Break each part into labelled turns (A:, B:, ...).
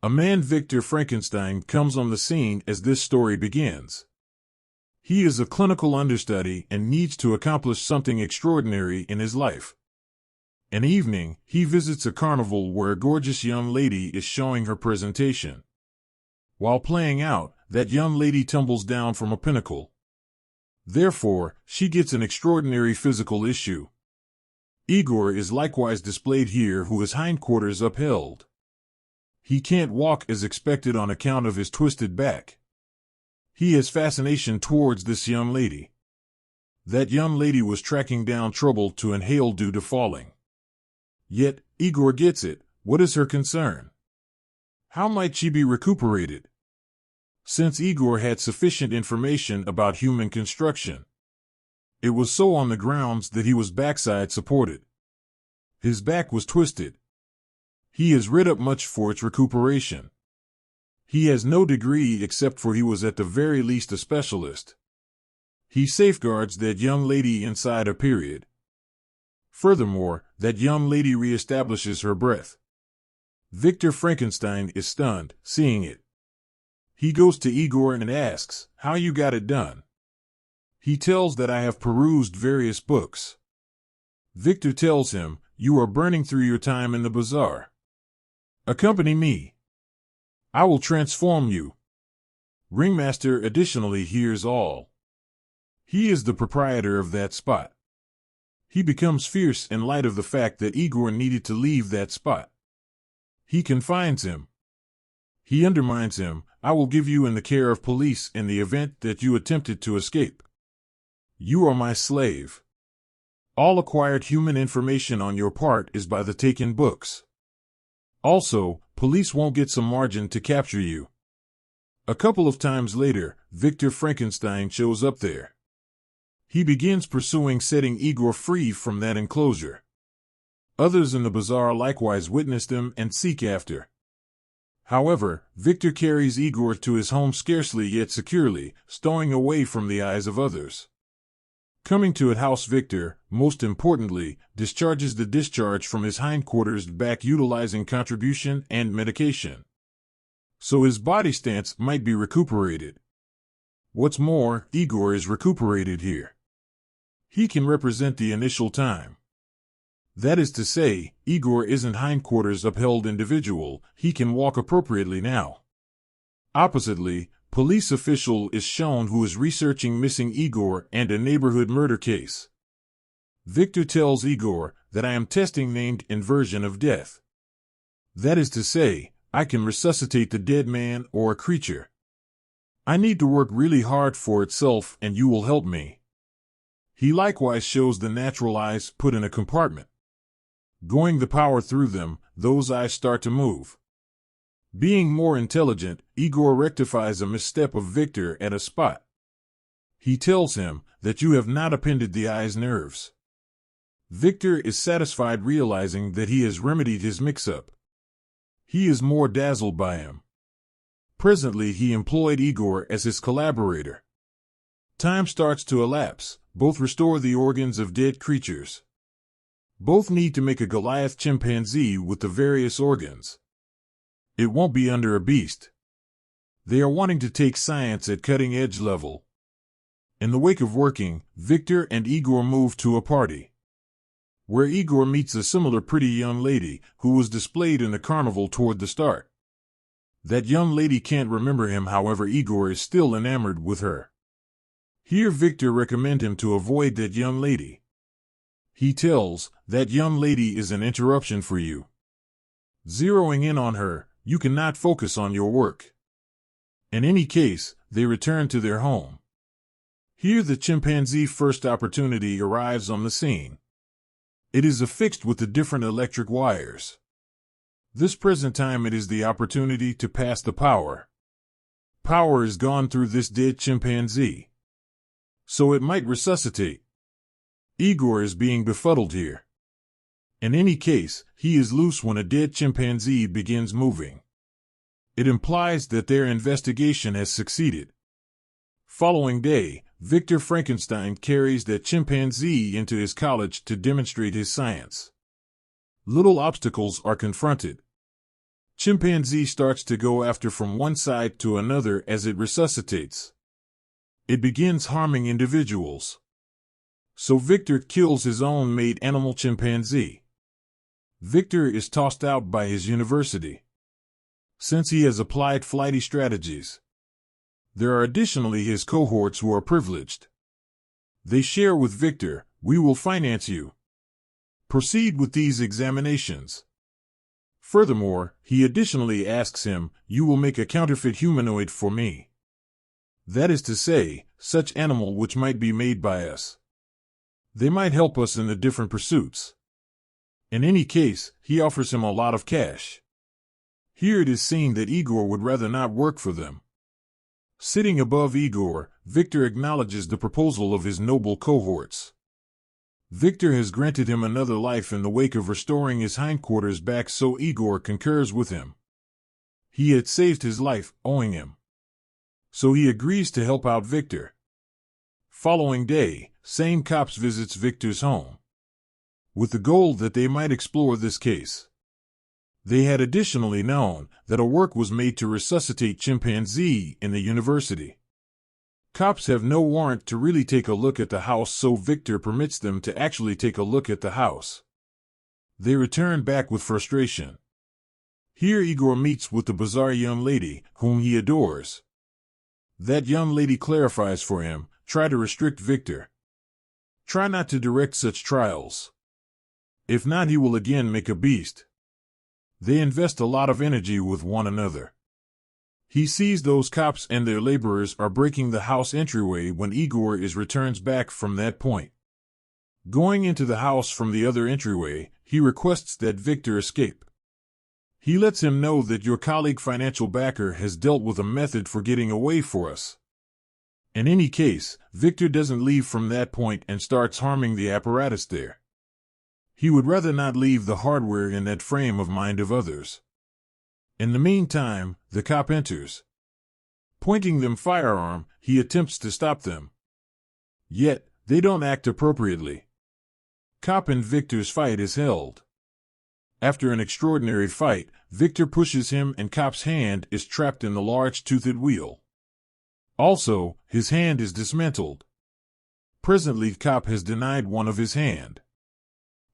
A: A man, Victor Frankenstein, comes on the scene as this story begins. He is a clinical understudy and needs to accomplish something extraordinary in his life. An evening, he visits a carnival where a gorgeous young lady is showing her presentation. While playing out, that young lady tumbles down from a pinnacle. Therefore, she gets an extraordinary physical issue. Igor is likewise displayed here, who is hindquarters upheld. He can't walk as expected on account of his twisted back. He has fascination towards this young lady. That young lady was tracking down trouble to inhale due to falling. Yet, Igor gets it. What is her concern? How might she be recuperated? Since Igor had sufficient information about human construction. It was so on the grounds that he was backside supported. His back was twisted. He has read up much for its recuperation. He has no degree except for he was at the very least a specialist. He safeguards that young lady inside a period. Furthermore, that young lady reestablishes her breath. Victor Frankenstein is stunned, seeing it. He goes to Igor and asks, "How you got it done?" He tells that I have perused various books. Victor tells him, "You are burning through your time in the bazaar. Accompany me. I will transform you." Ringmaster additionally hears all. He is the proprietor of that spot. He becomes fierce in light of the fact that Igor needed to leave that spot. He confines him. He undermines him. "I will give you in the care of police in the event that you attempted to escape. You are my slave. All acquired human information on your part is by the taken books. Also, police won't get some margin to capture you." A couple of times later, Victor Frankenstein shows up there. He begins pursuing setting Igor free from that enclosure. Others in the bazaar likewise witness them and seek after. However, Victor carries Igor to his home scarcely yet securely, stowing away from the eyes of others. Coming to a house, Victor, most importantly, discharges the discharge from his hindquarters back utilizing contribution and medication. So his body stance might be recuperated. What's more, Igor is recuperated here. He can represent the initial time. That is to say, Igor isn't hindquarters upheld individual, he can walk appropriately now. Oppositely, police official is shown who is researching missing Igor and a neighborhood murder case. Victor tells Igor that I am testing named inversion of death. That is to say, I can resuscitate the dead man or a creature. I need to work really hard for itself and you will help me. He likewise shows the natural eyes put in a compartment. Going the power through them, those eyes start to move. Being more intelligent, Igor rectifies a misstep of Victor at a spot. He tells him that you have not appended the eye's nerves. Victor is satisfied realizing that he has remedied his mix-up. He is more dazzled by him. Presently he employed Igor as his collaborator. Time starts to elapse, both restore the organs of dead creatures. Both need to make a Goliath chimpanzee with the various organs. It won't be under a beast. They are wanting to take science at cutting-edge level. In the wake of working, Victor and Igor move to a party, where Igor meets a similar pretty young lady who was displayed in the carnival toward the start. That young lady can't remember him, however Igor is still enamored with her. Here Victor recommends him to avoid that young lady. He tells, "That young lady is an interruption for you. Zeroing in on her, you cannot focus on your work." In any case, they return to their home. Here the chimpanzee first opportunity arrives on the scene. It is affixed with the different electric wires. This present time it is the opportunity to pass the power. Power is gone through this dead chimpanzee. So it might resuscitate. Igor is being befuddled here. In any case, he is loose when a dead chimpanzee begins moving. It implies that their investigation has succeeded. Following day, Victor Frankenstein carries that chimpanzee into his college to demonstrate his science. Little obstacles are confronted. Chimpanzee starts to go after from one side to another as it resuscitates. It begins harming individuals. So Victor kills his own mate animal chimpanzee. Victor is tossed out by his university, since he has applied flighty strategies. There are additionally his cohorts who are privileged. They share with Victor, "We will finance you. Proceed with these examinations." Furthermore, he additionally asks him, "You will make a counterfeit humanoid for me." That is to say, such animal which might be made by us. They might help us in the different pursuits. In any case, he offers him a lot of cash. Here it is seen that Igor would rather not work for them. Sitting above Igor, Victor acknowledges the proposal of his noble cohorts. Victor has granted him another life in the wake of restoring his hindquarters back, so Igor concurs with him. He had saved his life, owing him. So he agrees to help out Victor. Following day, same cops visits Victor's home, with the goal that they might explore this case. They had additionally known that a work was made to resuscitate chimpanzee in the university. Cops have no warrant to really take a look at the house, so Victor permits them to actually take a look at the house. They return back with frustration. Here Igor meets with the bizarre young lady, whom he adores. That young lady clarifies for him, "Try to restrict Victor. Try not to direct such trials. If not, he will again make a beast." They invest a lot of energy with one another. He sees those cops and their laborers are breaking the house entryway when Igor returns back from that point. Going into the house from the other entryway, he requests that Victor escape. He lets him know that your colleague financial backer has dealt with a method for getting away for us. In any case, Victor doesn't leave from that point and starts harming the apparatus there. He would rather not leave the hardware in that frame of mind of others. In the meantime, the cop enters. Pointing them firearm, he attempts to stop them. Yet, they don't act appropriately. Cop and Victor's fight is held. After an extraordinary fight, Victor pushes him and Cop's hand is trapped in the large-toothed wheel. Also, his hand is dismantled. Presently, Cop has denied one of his hand.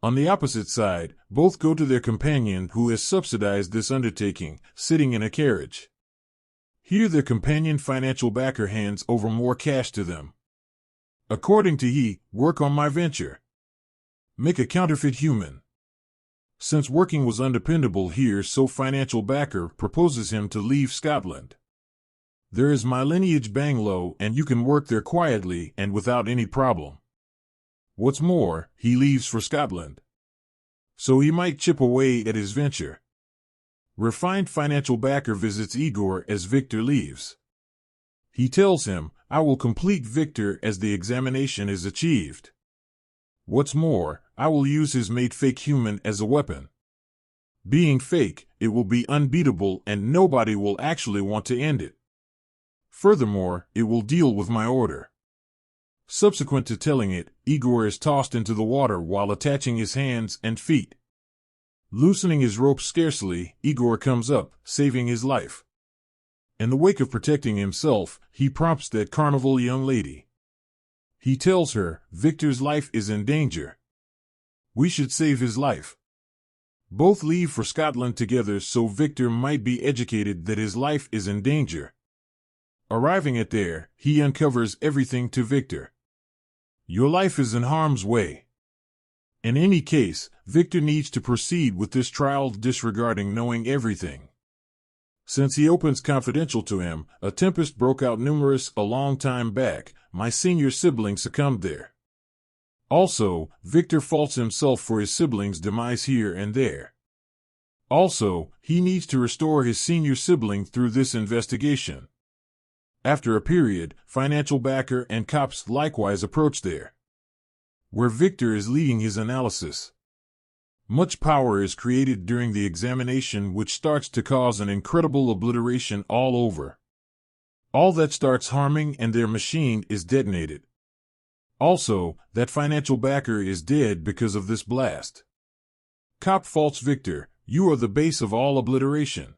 A: On the opposite side, both go to their companion who has subsidized this undertaking, sitting in a carriage. Here their companion financial backer hands over more cash to them. According to he, work on my venture. Make a counterfeit human. Since working was undependable here, so financial backer proposes him to leave Scotland. There is my lineage Banglo and you can work there quietly and without any problem. What's more, he leaves for Scotland, so he might chip away at his venture. Refined financial backer visits Igor as Victor leaves. He tells him, "I will complete Victor as the examination is achieved. What's more, I will use his made fake human as a weapon. Being fake, it will be unbeatable and nobody will actually want to end it. Furthermore, it will deal with my order." Subsequent to telling it, Igor is tossed into the water while attaching his hands and feet. Loosening his rope scarcely, Igor comes up, saving his life. In the wake of protecting himself, he prompts that carnival young lady. He tells her, Victor's life is in danger. We should save his life. Both leave for Scotland together so Victor might be educated that his life is in danger. Arriving at there, he uncovers everything to Victor. Your life is in harm's way. In any case, Victor needs to proceed with this trial disregarding knowing everything. Since he opens confidential to him, a tempest broke out a long time back. My senior sibling succumbed there. Also, Victor faults himself for his sibling's demise here and there. Also, he needs to restore his senior sibling through this investigation. After a period, financial backer and cops likewise approach there, where Victor is leading his analysis. Much power is created during the examination which starts to cause an incredible obliteration all over. All that starts harming and their machine is detonated. Also, that financial backer is dead because of this blast. Cop faults Victor, You are the base of all obliteration.